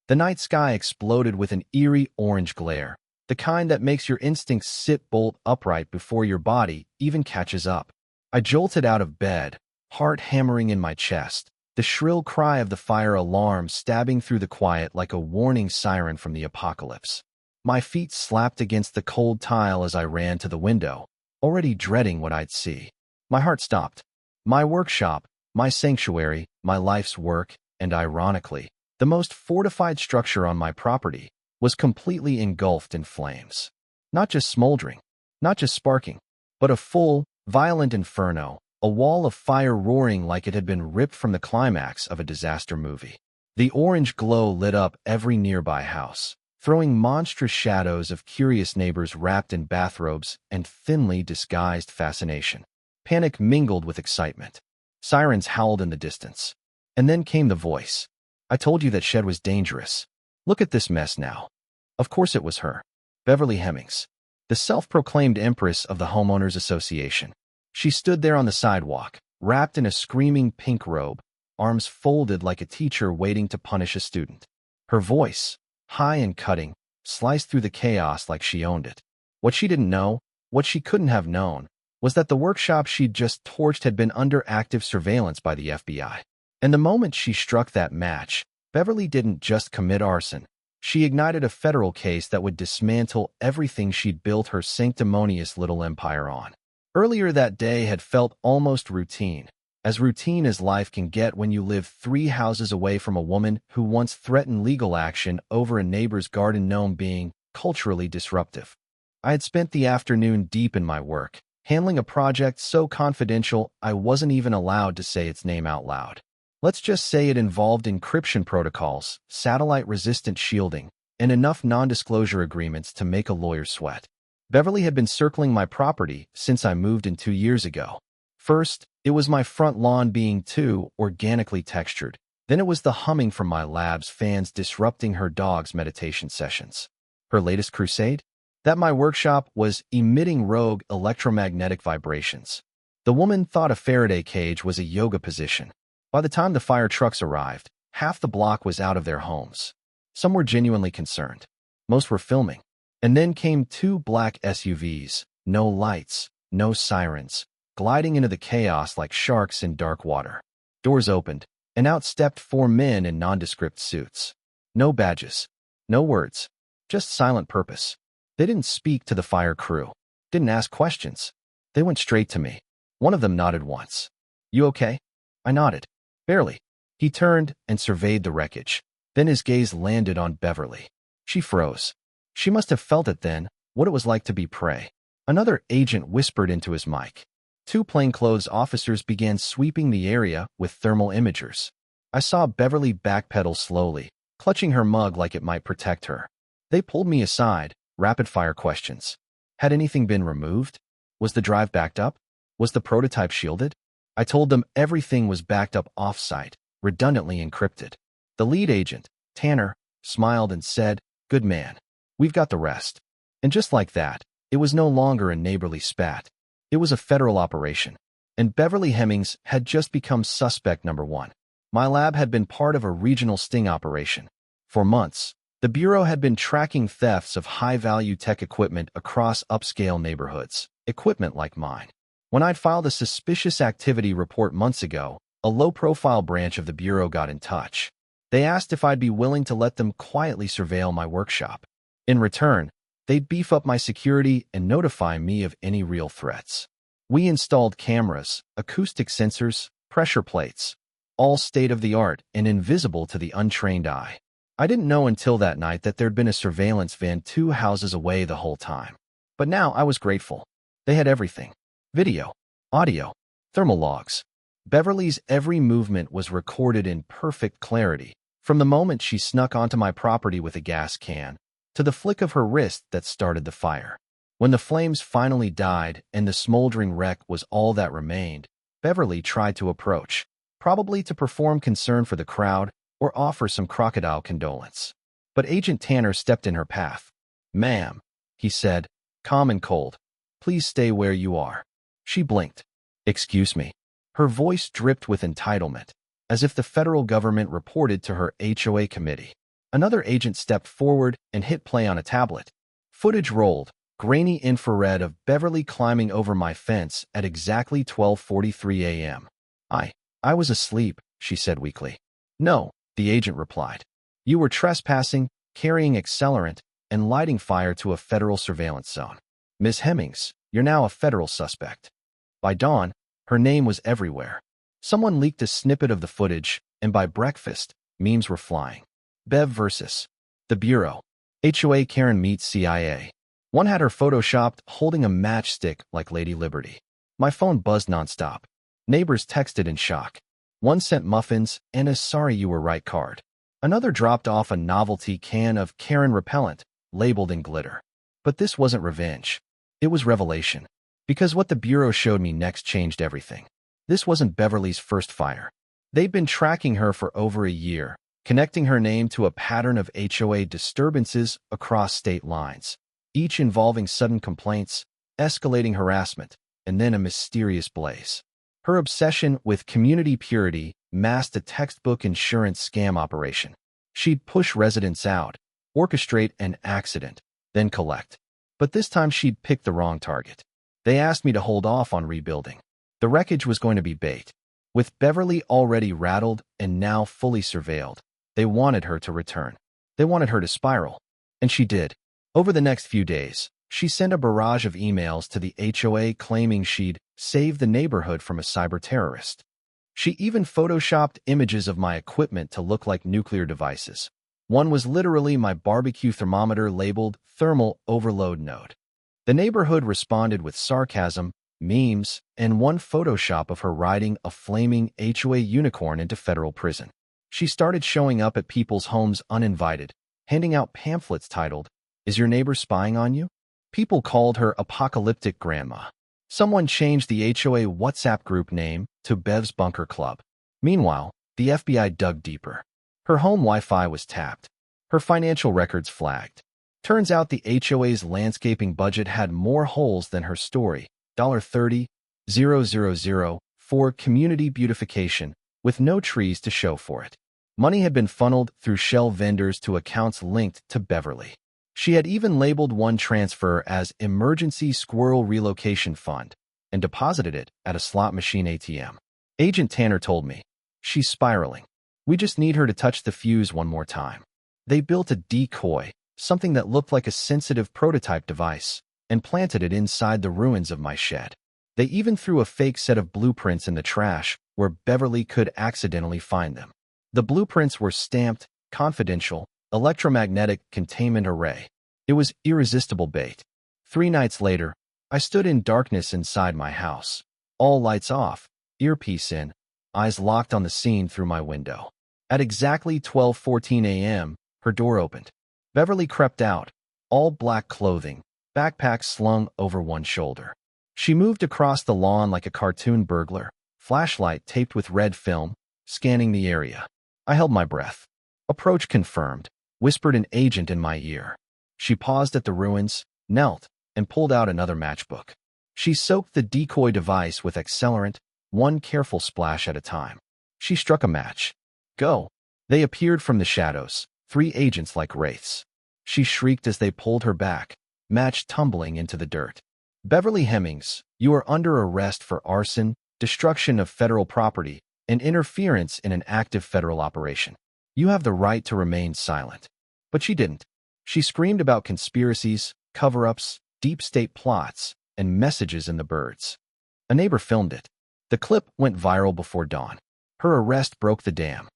The night sky exploded with an eerie orange glare, the kind that makes your instincts sit bolt upright before your body even catches up. I jolted out of bed, heart hammering in my chest, the shrill cry of the fire alarm stabbing through the quiet like a warning siren from the apocalypse. My feet slapped against the cold tile as I ran to the window, already dreading what I'd see. My heart stopped. My workshop, my sanctuary, my life's work, and ironically, the most fortified structure on my property, was completely engulfed in flames. Not just smoldering, not just sparking, but a full, violent inferno, a wall of fire roaring like it had been ripped from the climax of a disaster movie. The orange glow lit up every nearby house, throwing monstrous shadows of curious neighbors wrapped in bathrobes and thinly disguised fascination. Panic mingled with excitement. Sirens howled in the distance. And then came the voice. "I told you that shed was dangerous. Look at this mess now." Of course it was her. Beverly Hemmings, the self-proclaimed empress of the Homeowners Association. She stood there on the sidewalk, wrapped in a screaming pink robe, arms folded like a teacher waiting to punish a student. Her voice, high and cutting, sliced through the chaos like she owned it. What she didn't know, what she couldn't have known, was that the workshop she'd just torched had been under active surveillance by the FBI. And the moment she struck that match, Beverly didn't just commit arson. She ignited a federal case that would dismantle everything she'd built her sanctimonious little empire on. Earlier that day had felt almost routine as life can get when you live 3 houses away from a woman who once threatened legal action over a neighbor's garden gnome being culturally disruptive. I had spent the afternoon deep in my work, handling a project so confidential I wasn't even allowed to say its name out loud. Let's just say it involved encryption protocols, satellite-resistant shielding, and enough non-disclosure agreements to make a lawyer sweat. Beverly had been circling my property since I moved in 2 years ago. First, it was my front lawn being too organically textured. Then it was the humming from my lab's fans disrupting her dog's meditation sessions. Her latest crusade? That my workshop was emitting rogue electromagnetic vibrations. The woman thought a Faraday cage was a yoga position. By the time the fire trucks arrived, half the block was out of their homes. Some were genuinely concerned. Most were filming. And then came 2 black SUVs, no lights, no sirens, gliding into the chaos like sharks in dark water. Doors opened, and out stepped 4 men in nondescript suits. No badges, no words, just silent purpose. They didn't speak to the fire crew, didn't ask questions. They went straight to me. One of them nodded once. "You okay?" I nodded. "Barely." He turned and surveyed the wreckage. Then his gaze landed on Beverly. She froze. She must have felt it then, what it was like to be prey. Another agent whispered into his mic. 2 plainclothes officers began sweeping the area with thermal imagers. I saw Beverly backpedal slowly, clutching her mug like it might protect her. They pulled me aside, rapid-fire questions. Had anything been removed? Was the drive backed up? Was the prototype shielded? I told them everything was backed up off-site, redundantly encrypted. The lead agent, Tanner, smiled and said, "Good man. We've got the rest." And just like that, it was no longer a neighborly spat. It was a federal operation. And Beverly Hemmings had just become suspect number 1. My lab had been part of a regional sting operation. For months, the Bureau had been tracking thefts of high-value tech equipment across upscale neighborhoods, equipment like mine. When I'd filed a suspicious activity report months ago, a low-profile branch of the Bureau got in touch. They asked if I'd be willing to let them quietly surveil my workshop. In return, they'd beef up my security and notify me of any real threats. We installed cameras, acoustic sensors, pressure plates, all state-of-the-art and invisible to the untrained eye. I didn't know until that night that there'd been a surveillance van 2 houses away the whole time. But now I was grateful. They had everything. Video, audio, thermal logs. Beverly's every movement was recorded in perfect clarity, from the moment she snuck onto my property with a gas can, to the flick of her wrist that started the fire. When the flames finally died and the smoldering wreck was all that remained, Beverly tried to approach, probably to perform concern for the crowd or offer some crocodile condolence. But Agent Tanner stepped in her path. "Ma'am," he said, calm and cold, "please stay where you are." She blinked. "Excuse me." Her voice dripped with entitlement, as if the federal government reported to her HOA committee. Another agent stepped forward and hit play on a tablet. Footage rolled, grainy infrared of Beverly climbing over my fence at exactly 12:43 a.m. I was asleep, she said weakly. No, the agent replied. You were trespassing, carrying accelerant, and lighting fire to a federal surveillance zone. Ms. Hemmings, you're now a federal suspect. By dawn, her name was everywhere. Someone leaked a snippet of the footage, and by breakfast, memes were flying. Bev versus the Bureau. HOA Karen meets CIA. One had her photoshopped holding a matchstick like Lady Liberty. My phone buzzed nonstop. Neighbors texted in shock. One sent muffins and a sorry you were right card. Another dropped off a novelty can of Karen repellent, labeled in glitter. But this wasn't revenge. It was revelation. Because what the Bureau showed me next changed everything. This wasn't Beverly's first fire. They'd been tracking her for over a year, connecting her name to a pattern of HOA disturbances across state lines, each involving sudden complaints, escalating harassment, and then a mysterious blaze. Her obsession with community purity masked a textbook insurance scam operation. She'd push residents out, orchestrate an accident, then collect. But this time she'd picked the wrong target. They asked me to hold off on rebuilding. The wreckage was going to be bait. With Beverly already rattled and now fully surveilled, they wanted her to return. They wanted her to spiral. And she did. Over the next few days, she sent a barrage of emails to the HOA claiming she'd saved the neighborhood from a cyber terrorist. She even photoshopped images of my equipment to look like nuclear devices. One was literally my barbecue thermometer labeled thermal overload node. The neighborhood responded with sarcasm, memes, and one Photoshop of her riding a flaming HOA unicorn into federal prison. She started showing up at people's homes uninvited, handing out pamphlets titled, "Is your neighbor spying on you?" People called her Apocalyptic Grandma. Someone changed the HOA WhatsApp group name to Bev's Bunker Club. Meanwhile, the FBI dug deeper. Her home Wi-Fi was tapped. Her financial records flagged. Turns out the HOA's landscaping budget had more holes than her story, $30,000 for community beautification, with no trees to show for it. Money had been funneled through shell vendors to accounts linked to Beverly. She had even labeled one transfer as Emergency Squirrel Relocation Fund and deposited it at a slot machine ATM. Agent Tanner told me, "She's spiraling. We just need her to touch the fuse one more time." They built a decoy, something that looked like a sensitive prototype device, and planted it inside the ruins of my shed. They even threw a fake set of blueprints in the trash where Beverly could accidentally find them. The blueprints were stamped, confidential, electromagnetic containment array. It was irresistible bait. 3 nights later, I stood in darkness inside my house, all lights off, earpiece in, eyes locked on the scene through my window. At exactly 12:14 a.m., her door opened. Beverly crept out, all black clothing, backpack slung over one shoulder. She moved across the lawn like a cartoon burglar, flashlight taped with red film, scanning the area. I held my breath. "Approach confirmed," whispered an agent in my ear. She paused at the ruins, knelt, and pulled out another matchbook. She soaked the decoy device with accelerant, one careful splash at a time. She struck a match. "Go." They appeared from the shadows, 3 agents like wraiths. She shrieked as they pulled her back, match tumbling into the dirt. "Beverly Hemmings, you are under arrest for arson, destruction of federal property, and interference in an active federal operation. You have the right to remain silent." But she didn't. She screamed about conspiracies, cover-ups, deep state plots, and messages in the birds. A neighbor filmed it. The clip went viral before dawn. Her arrest broke the dam.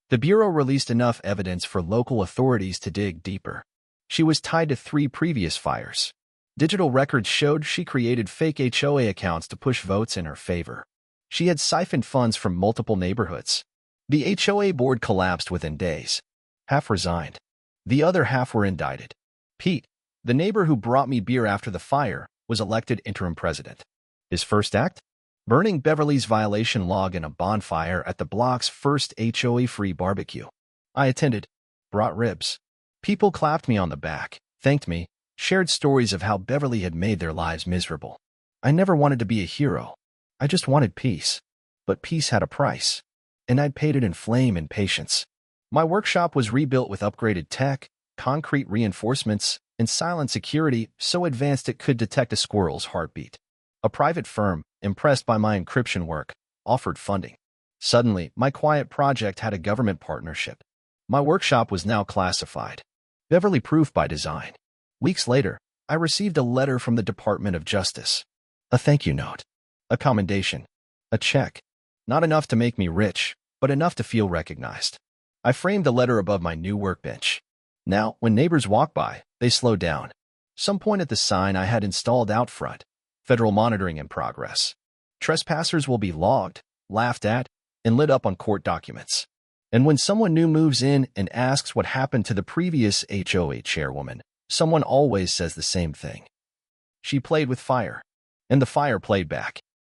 The Bureau released enough evidence for local authorities to dig deeper. She was tied to 3 previous fires. Digital records showed she created fake HOA accounts to push votes in her favor. She had siphoned funds from multiple neighborhoods. The HOA board collapsed within days. Half resigned. The other half were indicted. Pete, the neighbor who brought me beer after the fire, was elected interim president. His first act? Burning Beverly's violation log in a bonfire at the block's first HOA-free barbecue. I attended, brought ribs. People clapped me on the back, thanked me, shared stories of how Beverly had made their lives miserable. I never wanted to be a hero. I just wanted peace. But peace had a price, and I'd paid it in flame and patience. My workshop was rebuilt with upgraded tech, concrete reinforcements, and silent security so advanced it could detect a squirrel's heartbeat. A private firm, impressed by my encryption work, offered funding. Suddenly, my quiet project had a government partnership. My workshop was now classified. Beverly-proof by design. Weeks later, I received a letter from the Department of Justice. A thank you note. A commendation. A check. Not enough to make me rich, but enough to feel recognized. I framed the letter above my new workbench. Now, when neighbors walk by, they slow down. Some point at the sign I had installed out front. Federal monitoring in progress. Trespassers will be logged, laughed at, and lit up on court documents. And when someone new moves in and asks what happened to the previous HOA chairwoman, someone always says the same thing. She played with fire, and the fire played back.